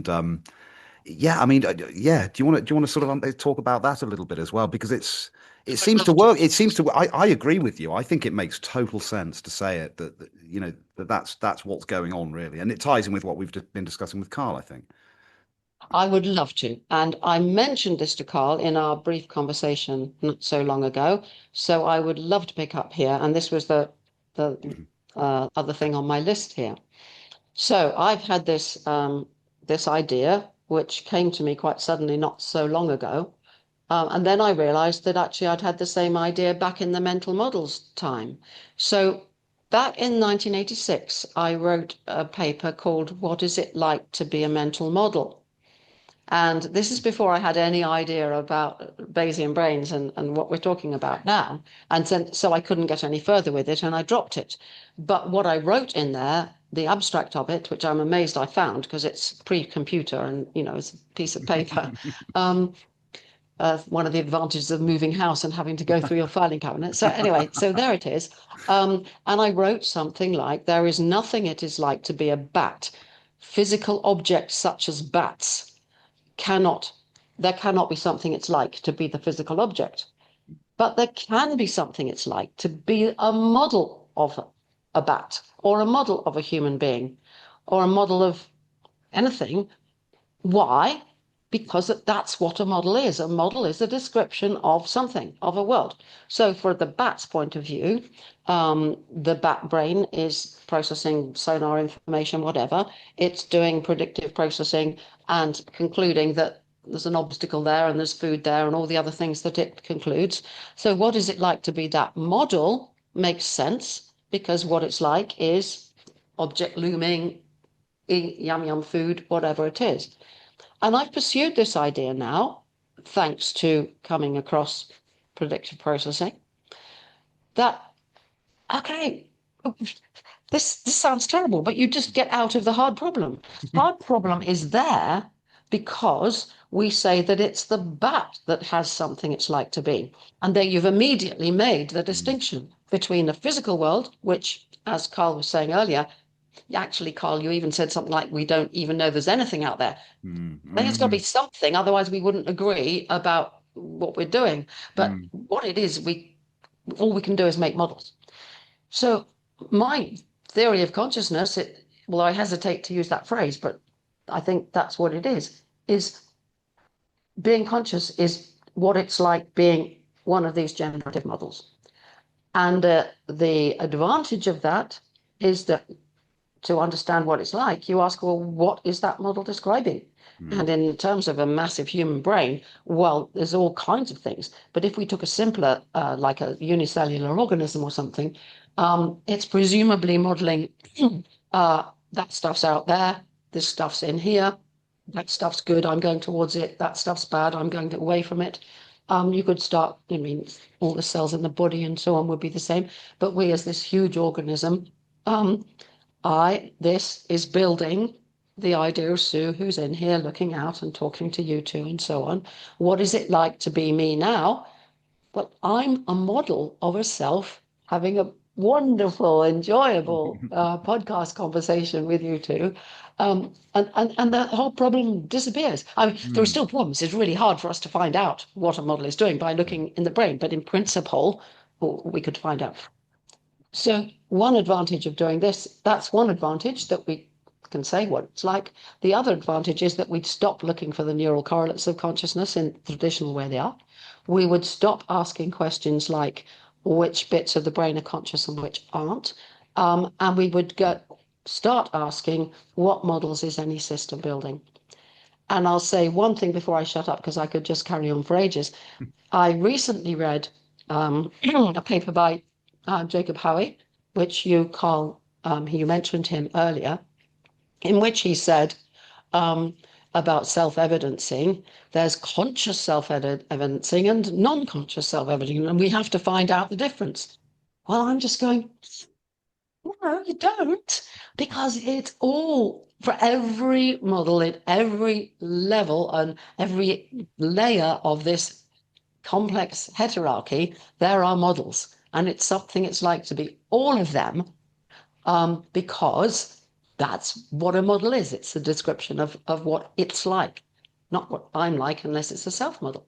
And yeah, I mean, yeah. Do you want to sort of talk about that a little bit as well? Because it I'd seems to love to. work. It seems to. I agree with you. I think it makes total sense to say it that that's what's going on really, and it ties in with what we've been discussing with Carl. I think. I would love to. And I mentioned this to Carl in our brief conversation not so long ago. So I would love to pick up here. And this was the Mhm. other thing on my list here. So I've had this idea, which came to me quite suddenly not so long ago. And then I realized that actually I'd had the same idea back in the mental models time. So back in 1986, I wrote a paper called What is it like to be a mental model? And this is before I had any idea about Bayesian brains and what we're talking about now. And so I couldn't get any further with it and I dropped it. But what I wrote in there, the abstract of it, which I'm amazed I found because it's pre-computer and, it's a piece of paper. Um, one of the advantages of moving house and having to go through your filing cabinet. So anyway, so there it is. And I wrote something like, there is nothing it is like to be a bat. Physical objects such as bats cannot, there cannot be something it's like to be the physical object. But there can be something it's like to be a model of a bat or a model of a human being or a model of anything. Why? Because that's what a model is. A model is a description of something, of a world. So, for the bat's point of view, the bat brain is processing sonar information, whatever. It's doing predictive processing and concluding that there's an obstacle there and there's food there and all the other things that it concludes. So, what is it like to be that model makes sense because what it's like is object looming, yum yum food, whatever it is. And I've pursued this idea now, thanks to coming across predictive processing, that, okay, this sounds terrible, but you just get out of the hard problem. Hard problem is there because we say that it's the bat that has something it's like to be. And then you've immediately made the Mm, distinction between the physical world, which, as Carl was saying earlier, actually, Carl, you even said something like, we don't even know there's anything out there. mm, There's got to be mm, something, otherwise we wouldn't agree about what we're doing. But mm, what it is, we all we can do is make models. So my theory of consciousness, well, I hesitate to use that phrase, but I think that's what it is being conscious is what it's like being one of these generative models. And the advantage of that is that to understand what it's like, you ask, well, what is that model describing? mm. And in terms of a massive human brain, well, there's all kinds of things. But if we took a simpler, like a unicellular organism or something, it's presumably modeling that stuff's out there, this stuff's in here, that stuff's good, I'm going towards it, that stuff's bad, I'm going away from it. You could start, I mean, all the cells in the body and so on would be the same. But we, as this huge organism, um, this is building the idea of Sue, who's in here looking out and talking to you two and so on. What is it like to be me now? Well, I'm a model of a self having a wonderful, enjoyable podcast conversation with you two. And the whole problem disappears. I mean, there are Mm. still problems. It's really hard for us to find out what a model is doing by looking in the brain, but in principle, we could find out. So one advantage of doing this, that's one advantage that we can say what it's like. The other advantage is that we'd stop looking for the neural correlates of consciousness in the traditional way they are. We would stop asking questions like which bits of the brain are conscious and which aren't. And we would start asking what models is any system building. And I'll say one thing before I shut up because I could just carry on for ages. I recently read a paper by Jacob Howie, which you call, you mentioned him earlier, in which he said um, about self-evidencing, there's conscious self-evidencing and non-conscious self-evidencing, and we have to find out the difference. Well, I'm just going, no, you don't, because it's all for every model at every level and every layer of this complex heterarchy, there are models. And it's something it's like to be all of them because That's what a model is. It's a description of what it's like, not what I'm like, unless it's a self model.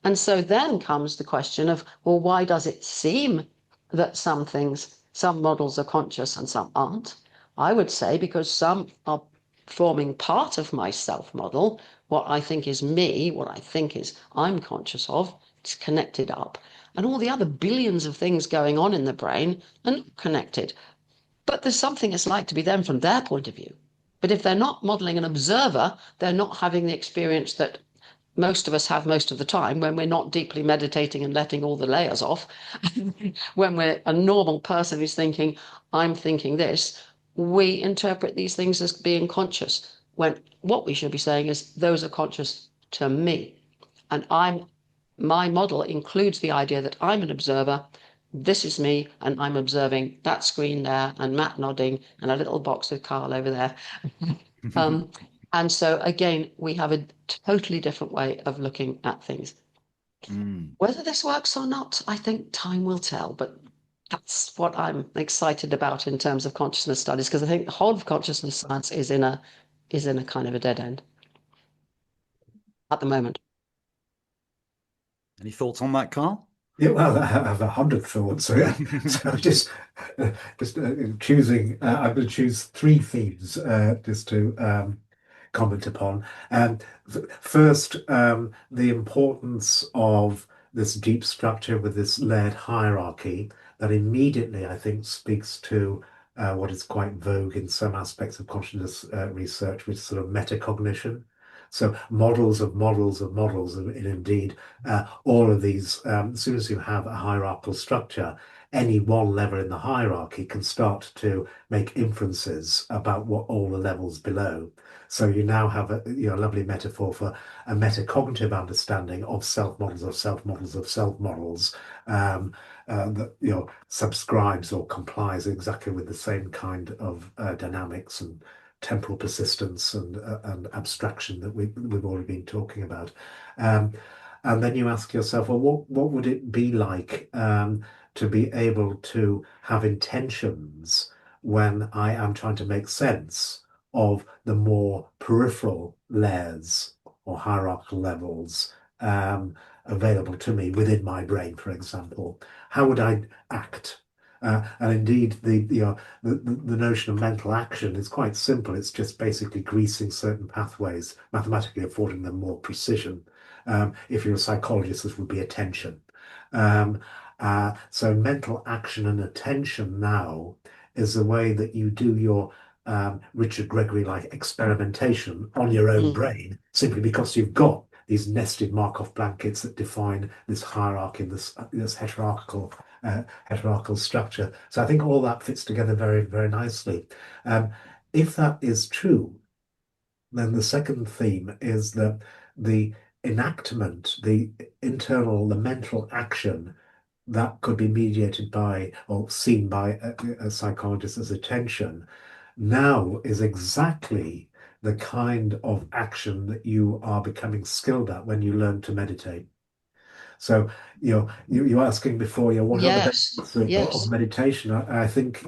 And so then comes the question of, well, why does it seem that some things, some models are conscious and some aren't? I would say because some are forming part of my self model, what I think is me, what I think is I'm conscious of, it's connected up. And all the other billions of things going on in the brain are not connected. But there's something it's like to be them from their point of view. But if they're not modeling an observer, they're not having the experience that most of us have most of the time when we're not deeply meditating and letting all the layers off. When we're a normal person who's thinking, I'm thinking this, we interpret these things as being conscious. When what we should be saying is, those are conscious to me. And my model includes the idea that I'm an observer. This is me, and I'm observing that screen there, and Matt nodding, and a little box with Karl over there. Um, and so again, we have a totally different way of looking at things. Mm. Whether this works or not, I think time will tell, but that's what I'm excited about in terms of consciousness studies, because I think the whole of consciousness science is in a kind of a dead end at the moment. Any thoughts on that, Carl? Yeah, well, I have 100 thoughts. So just choosing. I'm going to choose three themes just to comment upon. First, the importance of this deep structure with this layered hierarchy that immediately, I think, speaks to what is quite vogue in some aspects of consciousness research, which is sort of metacognition. So models of models of models, and indeed all of these, as soon as you have a hierarchical structure, any one level in the hierarchy can start to make inferences about what all the levels below. So you now have a lovely metaphor for a metacognitive understanding of self models of self models of self models that subscribes or complies exactly with the same kind of dynamics and temporal persistence and abstraction that we've already been talking about. Um, and then you ask yourself, well, what would it be like to be able to have intentions when I am trying to make sense of the more peripheral layers or hierarchical levels available to me within my brain, for example? How would I act? And indeed, the notion of mental action is quite simple. It's just basically greasing certain pathways, mathematically affording them more precision. If you're a psychologist, this would be attention. Um, so mental action and attention now is the way that you do your Richard Gregory-like experimentation on your own Mm. brain, simply because you've got these nested Markov blankets that define this hierarchy, this hierarchical structure. So I think all that fits together very, very nicely. If that is true, then the second theme is that the enactment, the mental action that could be mediated by or seen by a psychologist as attention now is exactly the kind of action that you are becoming skilled at when you learn to meditate. So, you're asking before, what are the Yes, benefits of yes. meditation? I think,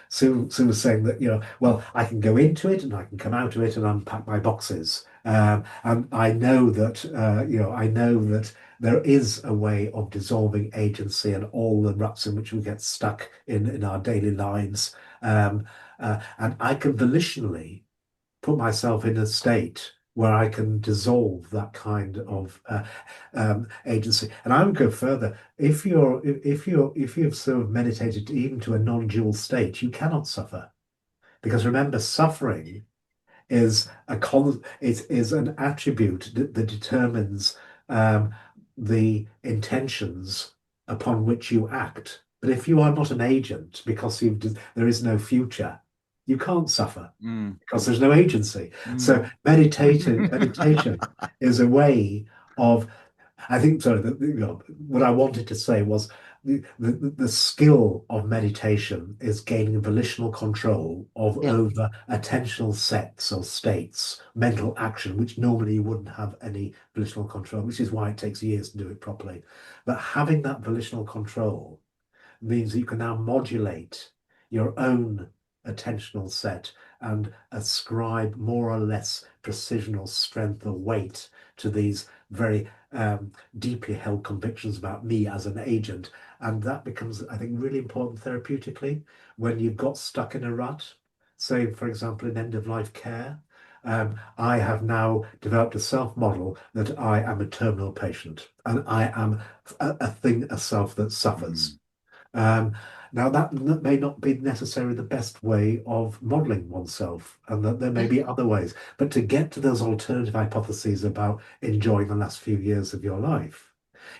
Sue was saying that, well, I can go into it and I can come out of it and unpack my boxes. And I know that there is a way of dissolving agency and all the ruts in which we get stuck in our daily lives. And I can volitionally put myself in a state where I can dissolve that kind of agency. And I would go further. If you've sort of meditated even to a non-dual state, you cannot suffer, because remember, suffering is it is an attribute that determines the intentions upon which you act. But if you are not an agent, because there is no future, you can't suffer Mm. because there's no agency. So Mm. meditation is a way of, I think, sorry, what I wanted to say was the skill of meditation is gaining volitional control of Yeah. over attentional sets or states, mental action, which normally you wouldn't have any volitional control, which is why it takes years to do it properly. But having that volitional control means that you can now modulate your own attentional set and ascribe more or less precision or strength or weight to these very deeply held convictions about me as an agent. And that becomes, I think, really important therapeutically when you've got stuck in a rut. Say, for example, in end of life care. I have now developed a self model that I am a terminal patient and I am a self that suffers. Um, Now, that may not be necessarily the best way of modeling oneself, and that there may be other ways. But to get to those alternative hypotheses about enjoying the last few years of your life,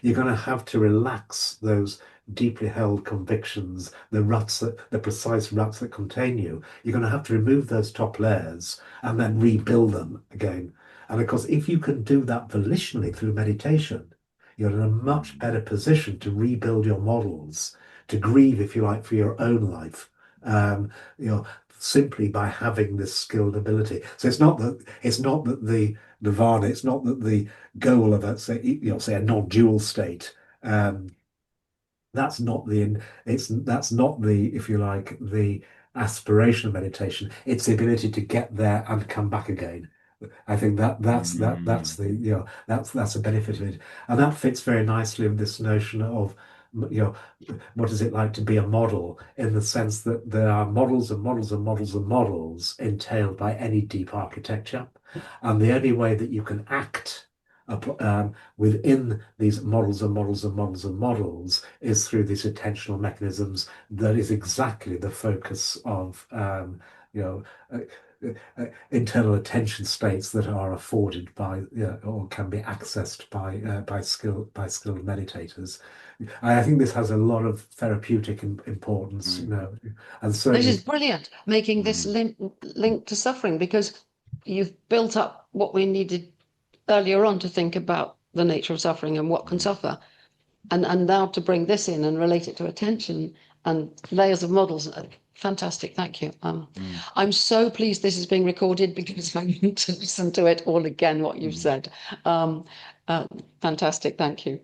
you're going to have to relax those deeply held convictions, the precise ruts that contain you. You're going to have to remove those top layers and then rebuild them again. And of course, if you can do that volitionally through meditation, you're in a much better position to rebuild your models, to grieve, if you like, for your own life. Um, you know, simply by having this skilled ability. So it's not that the nirvana, it's not that the goal of a say a non-dual state. That's not the, if you like, the aspiration of meditation. It's the ability to get there and come back again. I think that's the that's a benefit of it, and that fits very nicely with this notion of what is it like to be a model, in the sense that there are models and models and models and models entailed by any deep architecture, and the only way that you can act within these models and models and models and models is through these attentional mechanisms. That is exactly the focus of you know. Internal attention states that are afforded by or can be accessed by skilled meditators. I think this has a lot of therapeutic importance, and This certainly. is brilliant, making this link to suffering, because you've built up what we needed earlier on to think about the nature of suffering and what can suffer. And now to bring this in and relate it to attention and layers of models. Fantastic, thank you. I'm so pleased this is being recorded, because I need to listen to it all again, what you've said. Fantastic, thank you.